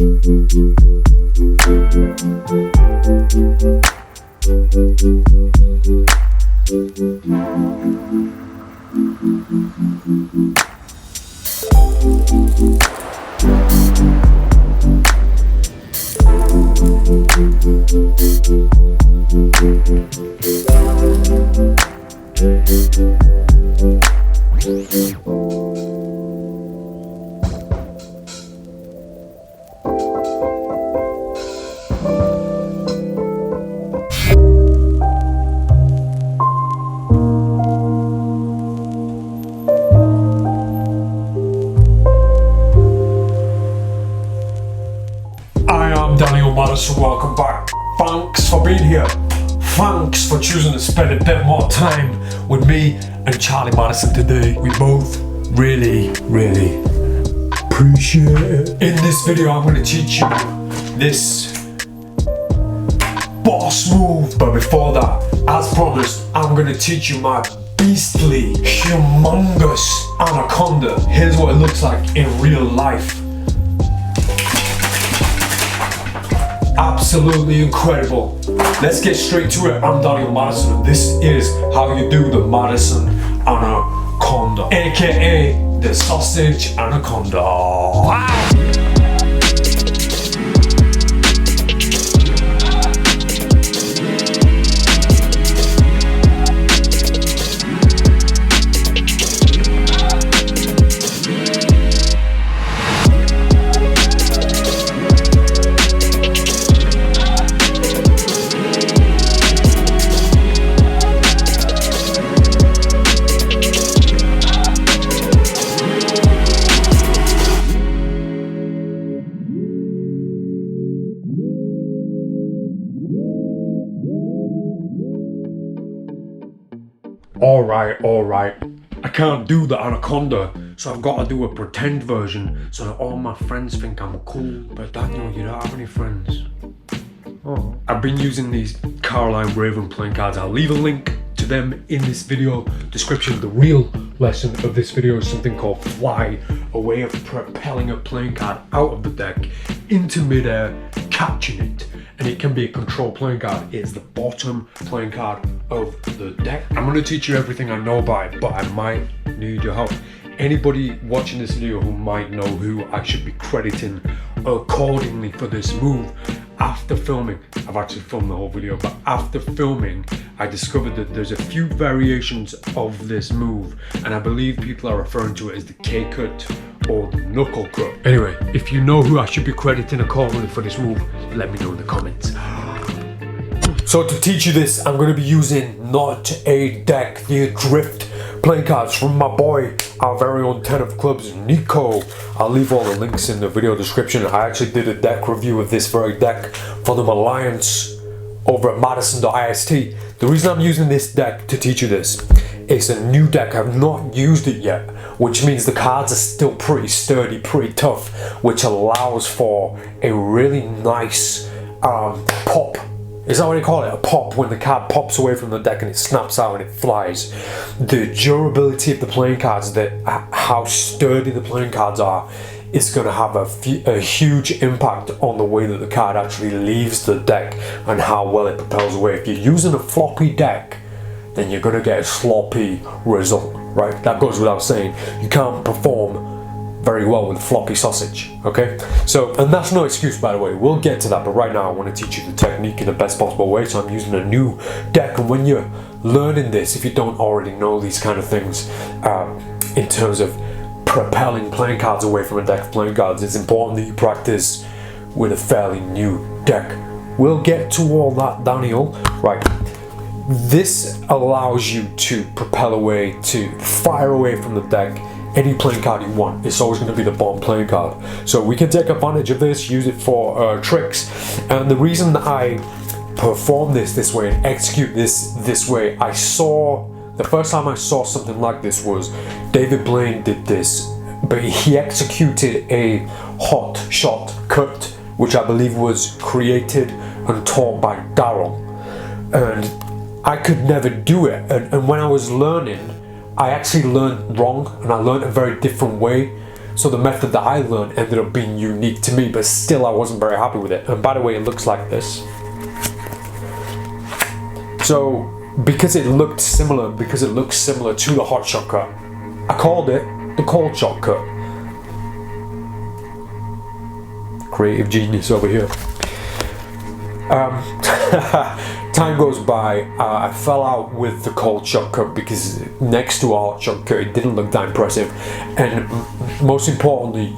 I am Daniel Madison, welcome back. Thanks for being here. Thanks for choosing to spend a bit more time with me and Charlie Madison today. We both really appreciate it. In this video, I'm going to teach you this boss move. But before that, as promised, I'm going to teach you my beastly, humongous anaconda. Here's what it looks like in real life. Absolutely incredible. Let's get straight to it. I'm Daniel Madison, and this is how you do the Madison Anaconda, aka the sausage anaconda. Wow. Alright. I can't do the anaconda, so I've got to do a pretend version so that all my friends think I'm cool. But Daniel, you don't have any friends. Oh. I've been using these Caroline Raven playing cards. I'll leave a link to them in this video description. The real lesson of this video is something called Fly, a way of propelling a playing card out of the deck into midair, catching it. And it can be a control playing card. It's the bottom playing card of the deck. I'm going to teach you everything I know about it, but I might need your help. Anybody watching this video who might know who I should be crediting accordingly for this move, after filming, I've actually filmed the whole video, but after filming, I discovered that there's a few variations of this move, and I believe people are referring to it as the K-cut or the knuckle cut. Anyway, if you know who I should be crediting accordingly for this move, let me know in the comments. So to teach you this, I'm going to be using not a deck, the Adrift playing cards from my boy, our very own 10 of clubs, Nico. I'll leave all the links in the video description. I actually did a deck review of this very deck for the Alliance over at Madison.ist. The reason I'm using this deck to teach you this, it's a new deck. I've not used it yet, which means the cards are still pretty sturdy, pretty tough, which allows for a really nice pop. Is that what you call it? A pop, when the card pops away from the deck and it snaps out and it flies. The durability of the playing cards, how sturdy the playing cards are, is going to have a huge impact on the way that the card actually leaves the deck and how well it propels away. If you're using a floppy deck, then you're going to get a sloppy result, right? That goes without saying. You can't perform very well with floppy sausage, okay? So, and that's no excuse, by the way. We'll get to that, but right now I want to teach you the technique in the best possible way. So I'm using a new deck, and when you're learning this, if you don't already know these kind of things, in terms of propelling playing cards away from a deck of playing cards, it's important that you practice with a fairly new deck. We'll get to all that, Daniel. Right. This allows you to propel away, to fire away from the deck any playing card you want. It's always going to be the bottom playing card. So we can take advantage of this, use it for tricks. And the reason that I perform this way and execute this way, the first time I saw something like this was David Blaine did this, but he executed a hot shot cut, which I believe was created and taught by Daryl. And I could never do it. And when I was learning, I actually learned wrong, and I learned a very different way So the method that I learned ended up being unique to me, but still I wasn't very happy with it. And by the way, it looks like this. So because it looks similar to the hot shot cut, I called it the cold shot cut. Creative genius over here. Time goes by, I fell out with the cold shot cut because next to a hot shot cut it didn't look that impressive, and most importantly,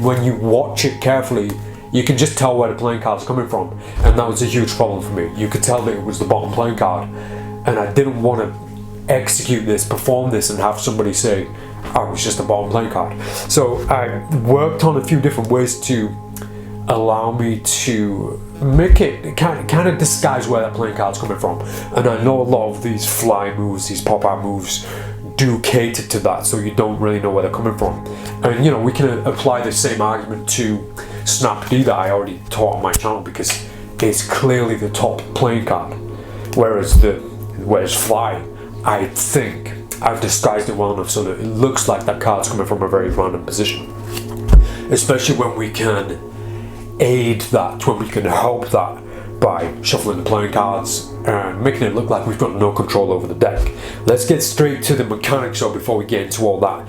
when you watch it carefully, you can just tell where the playing card's coming from, and that was a huge problem for me. You could tell that it was the bottom playing card, and I didn't want to execute this, perform this, and have somebody say, oh, it's just a bottom playing card. So I worked on a few different ways to allow me to make it kind of disguise where that playing card's coming from. And I know a lot of these fly moves, these pop-out moves do cater to that, so you don't really know where they're coming from. And you know, we can apply the same argument to Snap D that I already taught on my channel, because it's clearly the top playing card, whereas Fly, I think I've disguised it well enough so that it looks like that card's coming from a very random position, especially when we can aid that, when we can help that by shuffling the playing cards and making it look like we've got no control over the deck. Let's get straight to the mechanics though before we get into all that.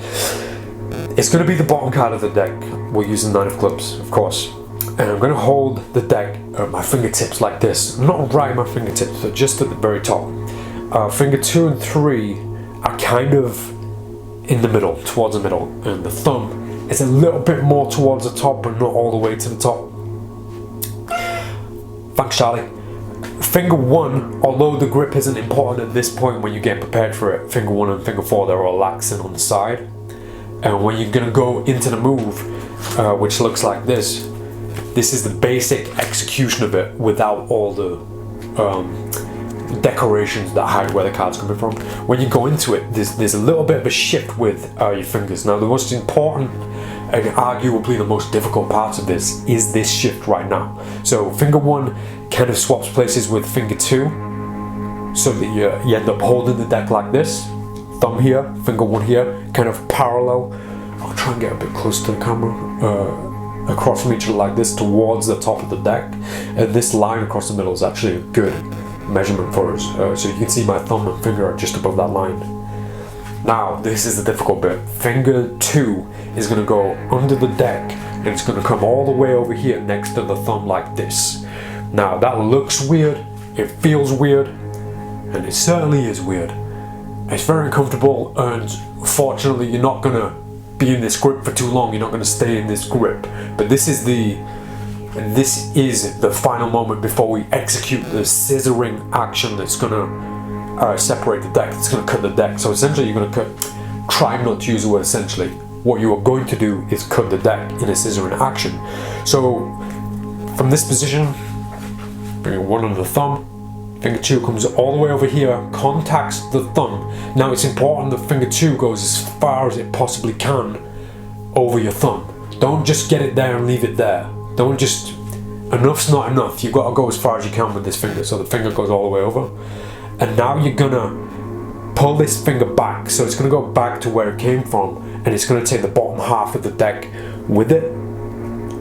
It's going to be the bottom card of the deck. We're using 9 of clubs, of course, and I'm going to hold the deck at my fingertips like this, not right at my fingertips, but just at the very top. Finger 2 and 3 are kind of in the middle, towards the middle, and the thumb is a little bit more towards the top, but not all the way to the top. Thanks, Charlie. Finger 1, although the grip isn't important at this point when you get prepared for it, finger 1 and finger 4, they're relaxing on the side. And when you're going to go into the move, which looks like this is the basic execution of it without all the decorations that hide where the card's coming from. When you go into it, there's a little bit of a shift with your fingers. Now the most important and arguably the most difficult part of this is this shift right now. So finger 1 kind of swaps places with finger 2, so that you end up holding the deck like this. Thumb here, finger 1 here, kind of parallel. I'll try and get a bit close to the camera. Across from each other like this towards the top of the deck. And this line across the middle is actually a good measurement for us. So you can see my thumb and finger are just above that line. Now, this is the difficult bit. Finger 2 is going to go under the deck and it's going to come all the way over here next to the thumb like this. Now, that looks weird, it feels weird, and it certainly is weird. It's very uncomfortable, and fortunately you're not going to be in this grip for too long, you're not going to stay in this grip. But this is the final moment before we execute the scissoring action that's going to separate the deck, it's going to cut the deck. So essentially you're going to try not to use the word essentially. What you are going to do is cut the deck in a scissoring action. So from this position, finger 1 under the thumb, finger 2 comes all the way over here, contacts the thumb. Now it's important that finger 2 goes as far as it possibly can over your thumb. Don't just get it there and leave it there. Don't just, enough's not enough. You've got to go as far as you can with this finger. So the finger goes all the way over. And now you're gonna pull this finger back, so it's gonna go back to where it came from, and it's gonna take the bottom half of the deck with it.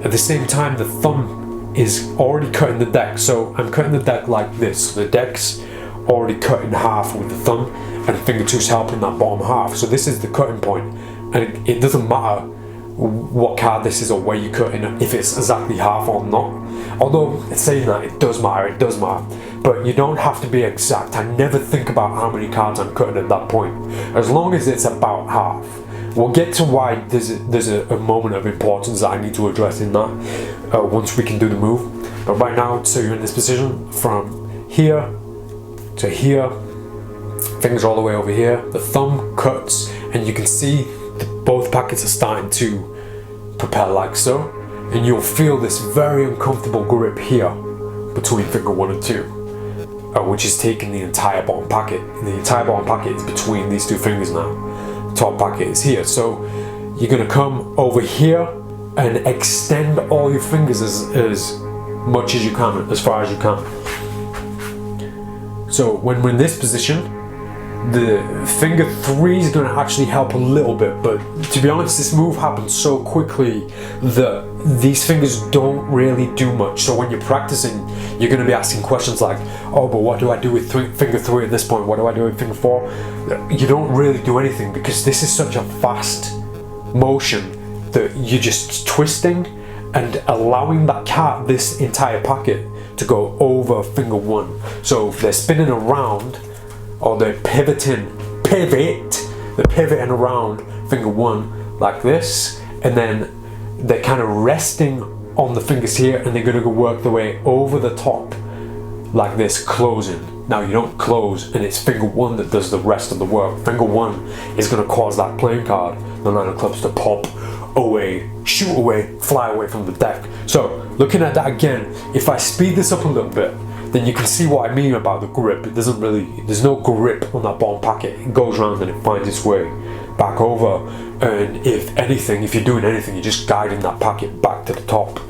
At the same time, the thumb is already cutting the deck, so I'm cutting the deck like this. The deck's already cut in half with the thumb, and finger 2's helping that bottom half. So this is the cutting point, and it doesn't matter what card this is or where you cut in, if it's exactly half or not. Although saying that, it does matter, but you don't have to be exact. I never think about how many cards I'm cutting at that point, as long as it's about half. We'll get to why there's a moment of importance that I need to address in that once we can do the move. But right now, so you're in this position from here to here, fingers all the way over here, the thumb cuts, and you can see both packets are starting to propel like so, and you'll feel this very uncomfortable grip here between finger 1 and 2, which is taking the entire bottom packet. The entire bottom packet is between these two fingers now. The top packet is here, so you're going to come over here and extend all your fingers as much as you can, as far as you can. So when we're in this position, The finger 3 is going to actually help a little bit, but to be honest, this move happens so quickly that these fingers don't really do much. So when you're practicing, you're going to be asking questions like, oh, but what do I do with finger 3 at this point? What do I do with finger 4? You don't really do anything because this is such a fast motion that you're just twisting and allowing that card, this entire packet, to go over finger 1. So if they're spinning around, or they're pivoting around finger 1 like this, and then they're kind of resting on the fingers here, and they're going to go work their way over the top like this, closing. Now you don't close, and it's finger 1 that does the rest of the work. Finger 1 is going to cause that playing card, the 9 of clubs, to pop away, shoot away, fly away from the deck. So looking at that again, if I speed this up a little bit, then you can see what I mean about the grip. It doesn't really, there's no grip on that bottom packet. It goes around and it finds its way back over. And if anything, if you're doing anything, you're just guiding that packet back to the top,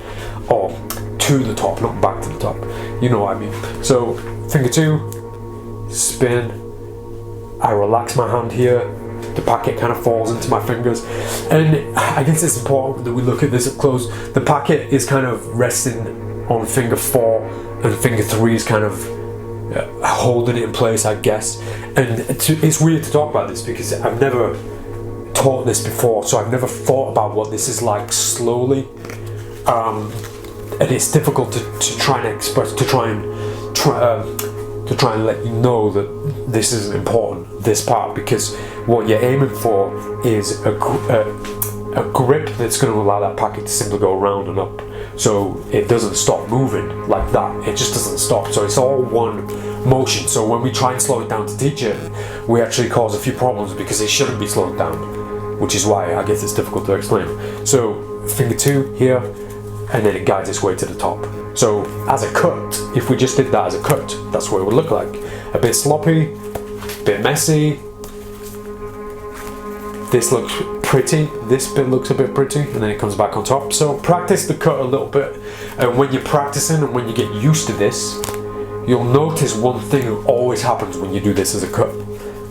or to the top, not back to the top. You know what I mean. So finger 2, spin. I relax my hand here. The packet kind of falls into my fingers, and I guess it's important that we look at this up close. The packet is kind of resting on finger 4, and finger 3 is kind of holding it in place, I guess. And it's weird to talk about this because I've never taught this before, so I've never thought about what this is like slowly. And it's difficult to try and express, to try and let you know that this is important, this part, because what you're aiming for is a grip that's going to allow that packet to simply go around and up, so it doesn't stop moving like that. It just doesn't stop, so it's all one motion. So when we try and slow it down to teach it, we actually cause a few problems because it shouldn't be slowed down, which is why I guess it's difficult to explain. So finger 2 here, and then it guides its way to the top. So as a cut, if we just did that as a cut, that's what it would look like. A bit sloppy, a bit messy. This looks pretty, this bit looks a bit pretty, and then it comes back on top. So practice the cut a little bit, and when you're practicing and when you get used to this, you'll notice one thing always happens when you do this as a cut.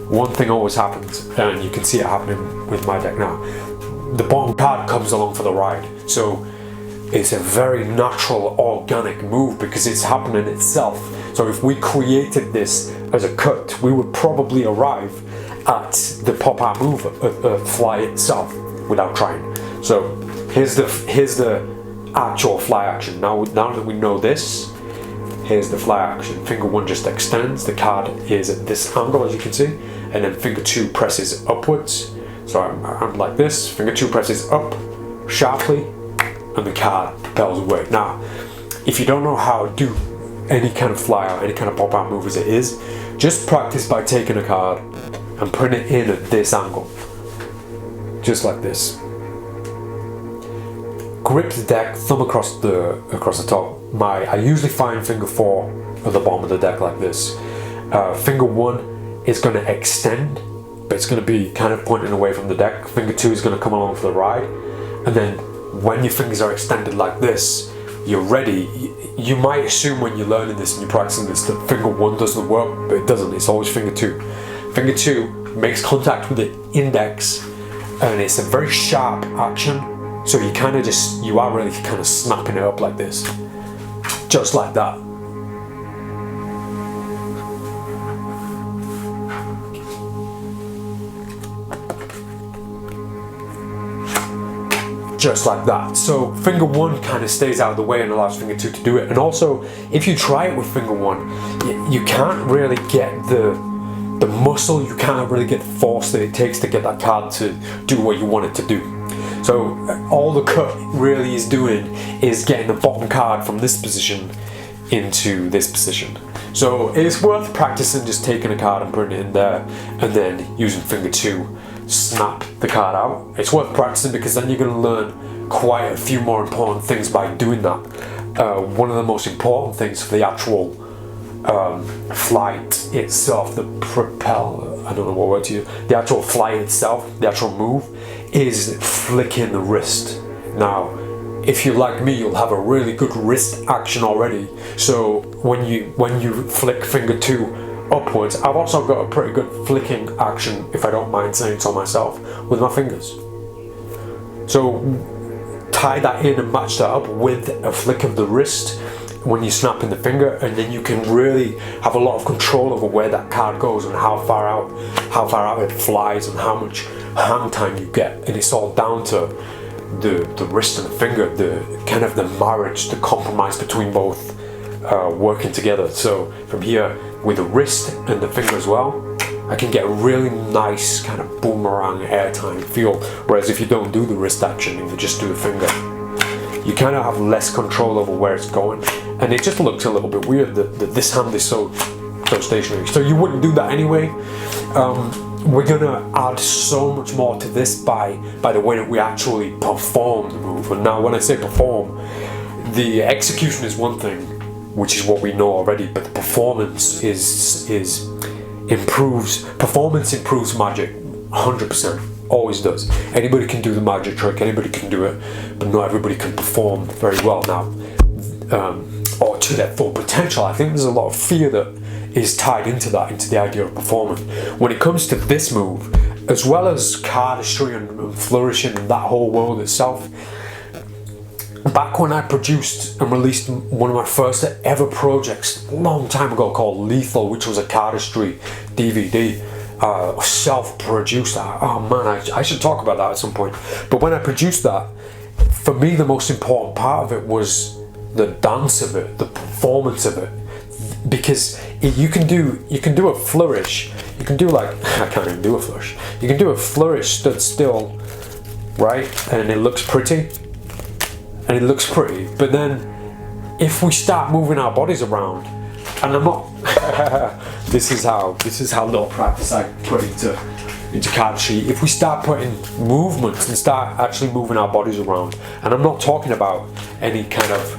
One thing always happens, and you can see it happening with my deck now. The bottom card comes along for the ride. So it's a very natural, organic move because it's happening itself. So if we created this as a cut, we would probably arrive at the pop-out move, fly itself, without trying. So here's the actual fly action. Now that we know this, here's the fly action. Finger 1 just extends, the card is at this angle, as you can see, and then finger 2 presses upwards. So I'm like this, finger 2 presses up sharply, and the card propels away. Now, if you don't know how to do any kind of fly out, any kind of pop out move as it is, just practice by taking a card and putting it in at this angle, just like this. Grip the deck, thumb across the top. I usually find finger 4 at the bottom of the deck like this. Finger 1 is going to extend, but it's going to be kind of pointing away from the deck. Finger 2 is going to come along for the ride, and then when your fingers are extended like this, you're ready. You might assume when you're learning this and you're practicing this that finger 1 does the work, but it doesn't. It's always finger 2. Finger 2 makes contact with the index, and it's a very sharp action. So you are really kind of snapping it up like this, just like that. Just like that. So finger 1 kind of stays out of the way and allows finger 2 to do it. And also, if you try it with finger 1, you can't really get the muscle, you can't really get the force that it takes to get that card to do what you want it to do. So all the cut really is doing is getting the bottom card from this position into this position. So it's worth practicing just taking a card and putting it in there, and then using finger 2 snap the card out. It's worth practicing because then you're going to learn quite a few more important things by doing that. One of the most important things for the actual flight itself, the propel, I don't know what word to use, the actual flight itself, the actual move, is flicking the wrist. Now, if you're like me, you'll have a really good wrist action already. So when you flick finger 2 upwards. I've also got a pretty good flicking action, if I don't mind saying so myself, with my fingers. So tie that in and match that up with a flick of the wrist when you're snapping the finger, and then you can really have a lot of control over where that card goes and how far out it flies and how much hang time you get. And it's all down to the wrist and the finger, the kind of the marriage, the compromise between both working together. So from here, with the wrist and the finger as well, I can get a really nice kind of boomerang airtime feel. Whereas if you don't do the wrist action and you just do the finger, you kind of have less control over where it's going, and it just looks a little bit weird that this hand is so stationary. So you wouldn't do that anyway. We're gonna add so much more to this by the way that we actually perform the move. And now when I say perform, the execution is one thing, which is what we know already, but the performance improves magic 100%. Always does. Anybody can do the magic trick, anybody can do it, but not everybody can perform very well now, or to their full potential. I think there's a lot of fear that is tied into that, into the idea of performing. When it comes to this move, as well as cardistry and flourishing and that whole world itself, back when I produced and released one of my first ever projects a long time ago called Lethal, which was a cardistry DVD, self-produced. Oh man, I should talk about that at some point. But when I produced that, for me the most important part of it was the dance of it, the performance of it, because you can do a flourish. You can do like I can't even do a flourish. You can do a flourish stood still, right? And it looks pretty. And it looks pretty. But then if we start moving our bodies around, and I'm not this is how little practice I put into cardistry. If we start putting movements and start actually moving our bodies around, and I'm not talking about any kind of,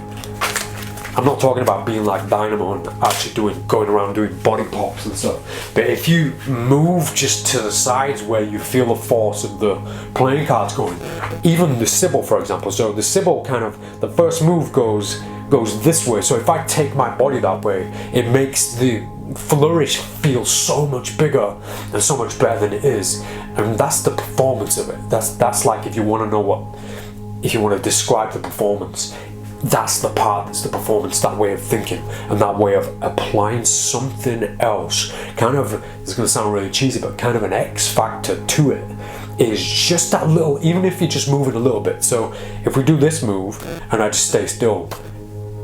I'm not talking about being like Dynamo and actually going around doing body pops and stuff, but if you move just to the sides where you feel the force of the playing cards going, even the Sybil for example, so the Sybil kind of, the first move goes this way, so if I take my body that way, it makes the flourish feel so much bigger and so much better than it is, and that's the performance of it. That's like, if you want to describe the performance, that's the part, that's the performance, that way of thinking and that way of applying something else. Kind of, it's going to sound really cheesy, but kind of an X factor to it is just that little, even if you're just moving a little bit. So if we do this move and I just stay still,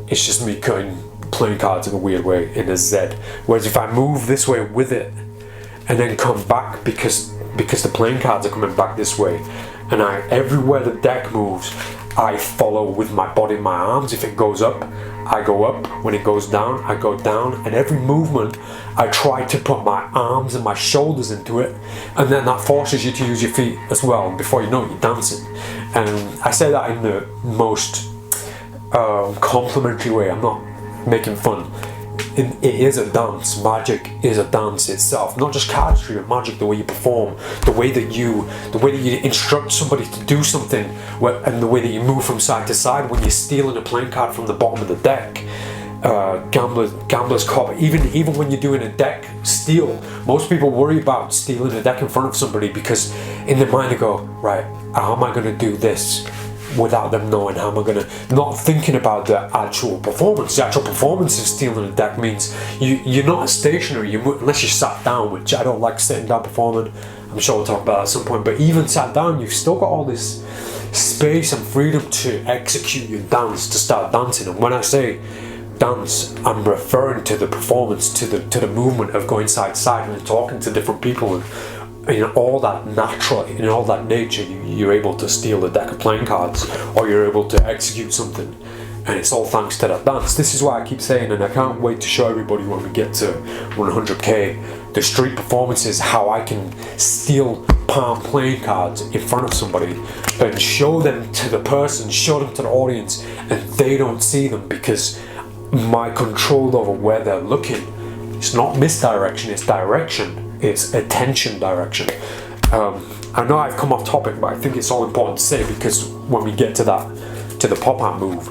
it's just me playing cards in a weird way, in a Z. Whereas if I move this way with it and then come back, because the playing cards are coming back this way, and everywhere the deck moves, I follow with my body, my arms. If it goes up, I go up. When it goes down, I go down. And every movement, I try to put my arms and my shoulders into it, and then that forces you to use your feet as well. And before you know it, you're dancing. And I say that in the most complimentary way. I'm not making fun. It is a dance. Magic is a dance itself, not just cardistry, but magic. The way you perform, the way that you instruct somebody to do something, and the way that you move from side to side when you're stealing a playing card from the bottom of the deck. Gambler's Cop. Even when you're doing a deck steal, most people worry about stealing a deck in front of somebody because in their mind they go, right, how am I going to do this without them knowing? How am I going to, not thinking about the actual performance. The actual performance of stealing a deck means you're not stationary, unless you sat down, which I don't like sitting down performing. I'm sure we'll talk about that at some point, but even sat down, you've still got all this space and freedom to execute your dance, to start dancing. And when I say dance, I'm referring to the performance, to the movement of going side to side and talking to different people, and all that natural, all that nature, you're able to steal a deck of playing cards, or you're able to execute something, and it's all thanks to that dance. This is why I keep saying, and I can't wait to show everybody when we get to 100k, the street performances, how I can steal palm playing cards in front of somebody and show them to the person, show them to the audience, and they don't see them because my control over where they're looking. It's not misdirection, it's direction. It's attention direction. I know I've come off topic, but I think it's all important to say, because when we get to the pop art move,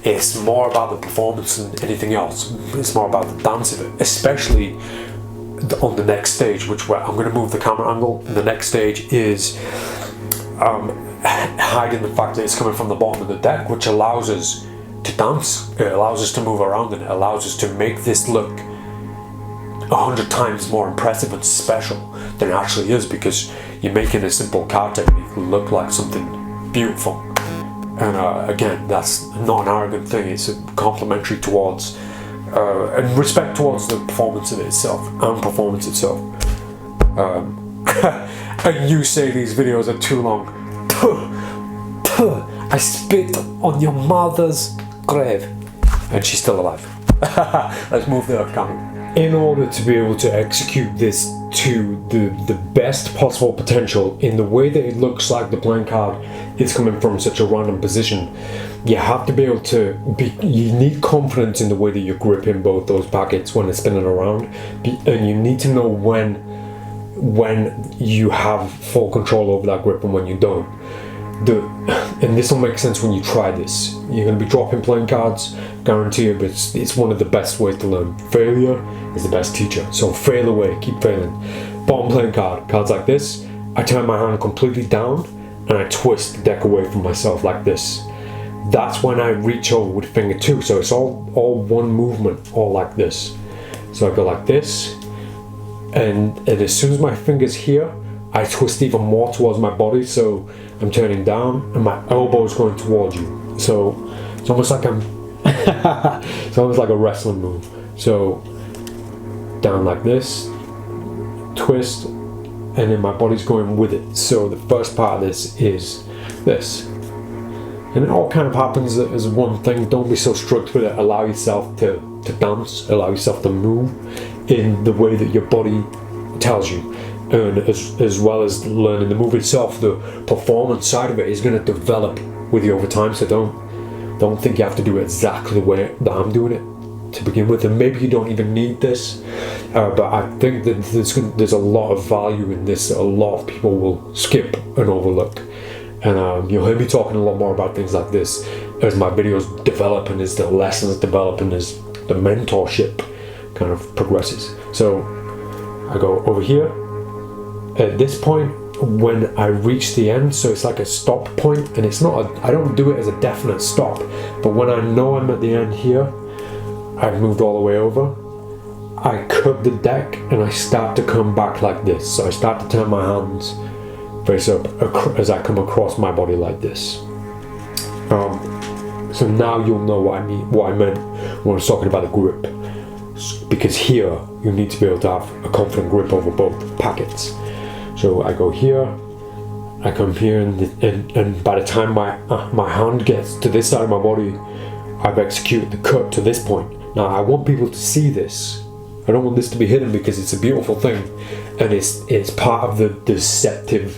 it's more about the performance than anything else. It's more about the dance of it, especially on the next stage, which I'm going to move the camera angle. The next stage is hiding the fact that it's coming from the bottom of the deck, which allows us to dance. It allows us to move around, and it allows us to make this look 100 times more impressive and special than it actually is, because you're making a simple card technique look like something beautiful. And again, that's not an arrogant thing, it's a complimentary towards and respect towards the performance of itself and performance itself. And you say these videos are too long. I spit on your mother's grave, and she's still alive. Let's move the camera. In order to be able to execute this to the best possible potential in the way that it looks like the playing card is coming from such a random position, you have to be able to you need confidence in the way that you're gripping both those packets when they're spinning around, and you need to know when you have full control over that grip and when you don't. And this will make sense when you try this. You're going to be dropping playing cards, guarantee you, but it's one of the best ways to learn. Failure is the best teacher, so fail away, keep failing. Bottom playing card, cards like this, I turn my hand completely down and I twist the deck away from myself like this. That's when I reach over with finger two, so it's all one movement, all like this. So I go like this, and as soon as my finger's here, I twist even more towards my body, so I'm turning down and my elbow's going towards you. So it's almost like it's almost like a wrestling move. So down like this, twist, and then my body's going with it. So the first part of this is this. And it all kind of happens as one thing. Don't be so strict with it. Allow yourself to dance, allow yourself to move in the way that your body tells you. And as well as learning the move itself, the performance side of it is going to develop with you over time. So don't think you have to do it exactly the way that I'm doing it to begin with. And maybe you don't even need this, but I think that there's a lot of value in this that a lot of people will skip and overlook. And you'll hear me talking a lot more about things like this as my videos develop and as the lessons develop and as the mentorship kind of progresses. So I go over here. At this point, when I reach the end, so it's like a stop point, and it's not I don't do it as a definite stop, but when I know I'm at the end here, I've moved all the way over, I cut the deck and I start to come back like this. So I start to turn my hands face up as I come across my body like this. So now you'll know what I meant when I was talking about the grip, because here you need to be able to have a confident grip over both packets. So I go here, I come here, and by the time my hand gets to this side of my body, I've executed the cut to this point. Now I want people to see this. I don't want this to be hidden because it's a beautiful thing, and it's part of the deceptive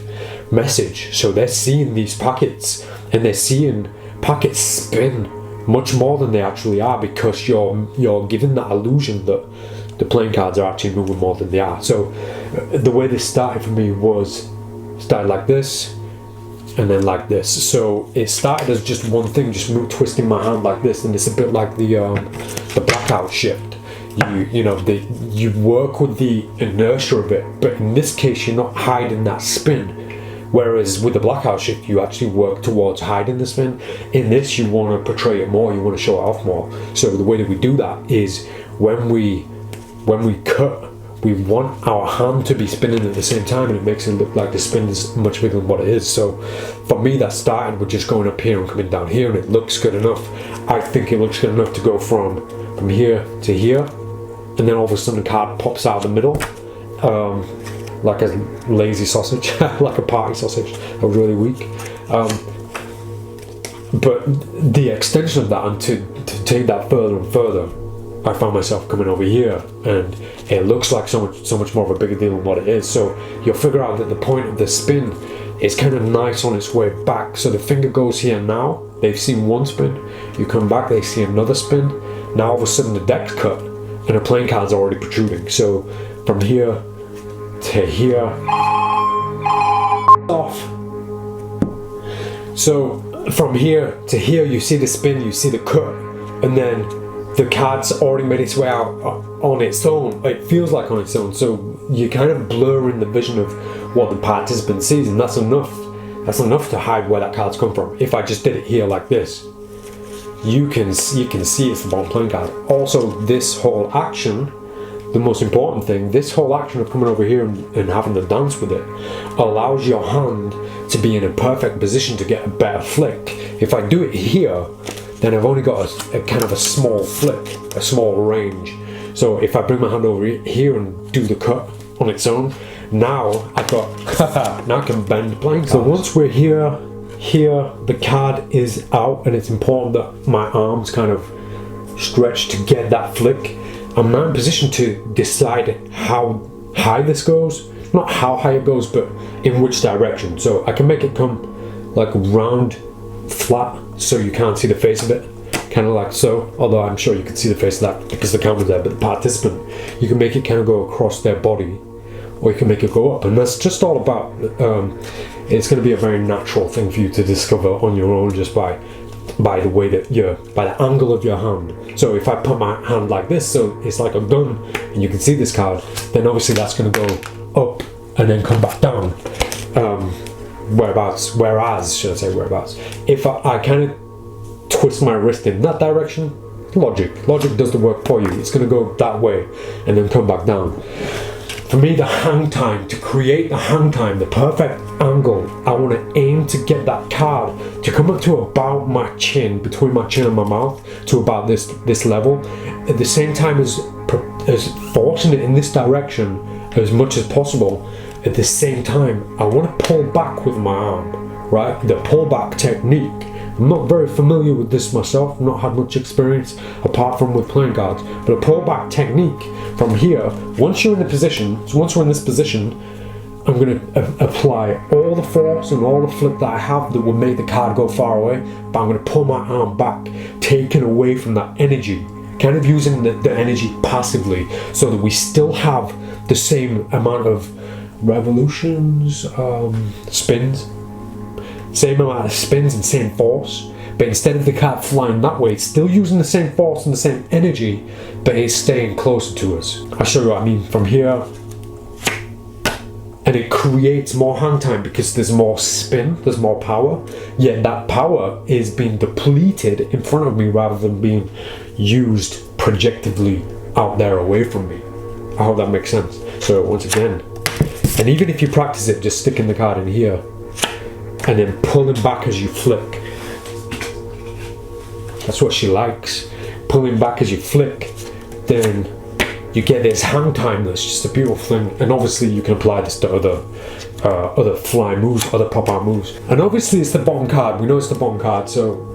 message. So they're seeing these packets, and they're seeing packets spin much more than they actually are, because you're giving that illusion that the playing cards are actually moving more than they are. So the way this started for me started like this and then like this. So it started as just one thing, just twisting my hand like this, and it's a bit like the blackout shift. You work with the inertia of it, but in this case you're not hiding that spin. Whereas with the blackout shift, you actually work towards hiding the spin. In this, you want to portray it more, you want to show it off more. So the way that we do that is when we cut, we want our hand to be spinning at the same time, and it makes it look like the spin is much bigger than what it is. So for me, that started with just going up here and coming down here, and it looks good enough. I think it looks good enough to go from here to here, and then all of a sudden the card pops out of the middle, like a lazy sausage, like a party sausage that was really weak. But the extension of that, and to take that further and further, I found myself coming over here, and it looks like so much more of a bigger deal than what it is. So you'll figure out that the point of the spin is kind of nice on its way back. So the finger goes here now, they've seen one spin, you come back, they see another spin, now all of a sudden the deck's cut and the playing card's already protruding. So from here to here, off. So from here to here, you see the spin, you see the cut, and then the card's already made its way out on its own. It feels like on its own, so you kind of blur in the vision of what the participant sees, and that's enough. That's enough to hide where that card's come from. If I just did it here like this, you can see it's the bottom playing card. Also, this whole action, the most important thing, this whole action of coming over here and having to dance with it allows your hand to be in a perfect position to get a better flick. If I do it here, then I've only got a kind of a small flick, a small range. So if I bring my hand over here and do the cut on its own, now I've got, now I can bend playing cards. So once we're here, the card is out, and it's important that my arms kind of stretch to get that flick. I'm now in position to decide how high this goes. Not how high it goes, but in which direction. So I can make it come like round, flat, so you can't see the face of it. Kind of like so, although I'm sure you can see the face of that because the camera's there, but the participant, you can make it kind of go across their body, or you can make it go up, and that's just all about, it's going to be a very natural thing for you to discover on your own just by the way that by the angle of your hand. So if I put my hand like this, so it's like a gun, and you can see this card, then obviously that's going to go up and then come back down. Whereas, if I kind of twist my wrist in that direction, logic does the work for you. It's going to go that way and then come back down. For me, the hang time, to create the hang time, the perfect angle, I want to aim to get that card to come up to about my chin, between my chin and my mouth, to about this level. At the same time as forcing it in this direction as much as possible. At the same time, I want to pull back with my arm, right? The pullback technique. I'm not very familiar with this myself, I've not had much experience apart from with playing cards, but a pullback technique from here, once we're in this position, I'm going to apply all the force and all the flip that I have that would make the card go far away, but I'm going to pull my arm back, taking away from that energy, kind of using the energy passively, so that we still have the same amount of revolutions, spins, same amount of spins and same force, but instead of the card flying that way, it's still using the same force and the same energy, but it's staying closer to us. I'll show you what I mean from here. And it creates more hang time because there's more spin, there's more power, yet that power is being depleted in front of me rather than being used projectively out there away from me. I hope that makes sense. So once again, and even if you practice it, just sticking the card in here and then pulling back as you flick. That's what she likes. Pulling back as you flick, then you get this hang time that's just a beautiful thing. And obviously you can apply this to other fly moves, other pop art moves. And obviously it's the bottom card. We know it's the bottom card, so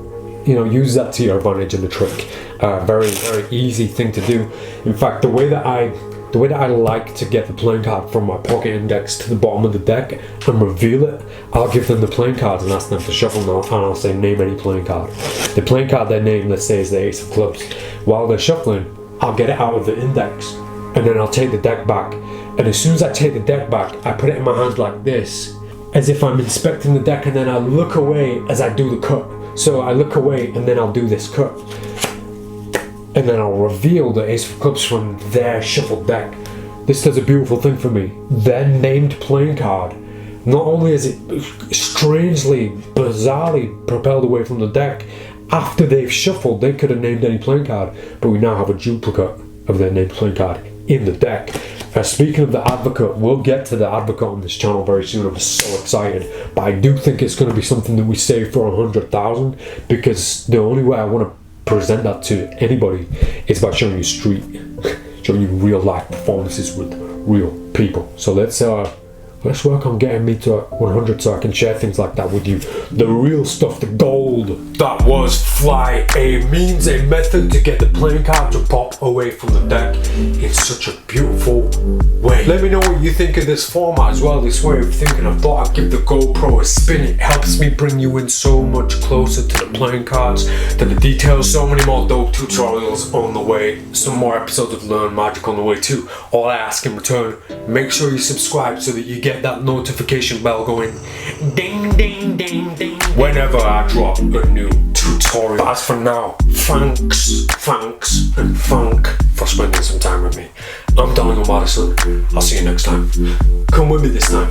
use that to your advantage in the trick. Very, very easy thing to do. In fact, the way that I like to get the playing card from my pocket index to the bottom of the deck and reveal it, I'll give them the playing cards and ask them to shuffle now, and I'll say name any playing card. The playing card they name, let's say, is the Ace of Clubs. While they're shuffling, I'll get it out of the index and then I'll take the deck back. And as soon as I take the deck back, I put it in my hand like this, as if I'm inspecting the deck, and then I look away as I do the cut. So I look away and then I'll do this cut. And then I'll reveal the Ace of Clubs from their shuffled deck. This does a beautiful thing for me. Their named playing card, not only is it strangely, bizarrely propelled away from the deck, after they've shuffled, they could have named any playing card, but we now have a duplicate of their named playing card in the deck. Speaking of the Advocate, we'll get to the Advocate on this channel very soon. I'm so excited, but I do think it's going to be something that we save for 100,000, because the only way I want to present that to anybody is by showing you showing you real life performances with real people. So let's work on getting me to 100 so I can share things like that with you. The real stuff, the gold. That was Fly, a means, a method to get the playing card to pop away from the deck in such a beautiful way. Let me know what you think of this format as well, this way of thinking. I thought I'd give the GoPro a spin. It helps me bring you in so much closer to the playing cards, to the details. So many more dope tutorials on the way. Some more episodes of Learn Magic on the way too. All I ask in return, make sure you subscribe so that you get that notification bell going ding ding ding ding whenever I drop a new tutorial. But as for now, thanks, and funk for spending some time with me. I'm Donegal Madison. I'll see you next time. Come with me this time.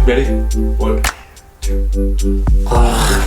Ready? 1, 2.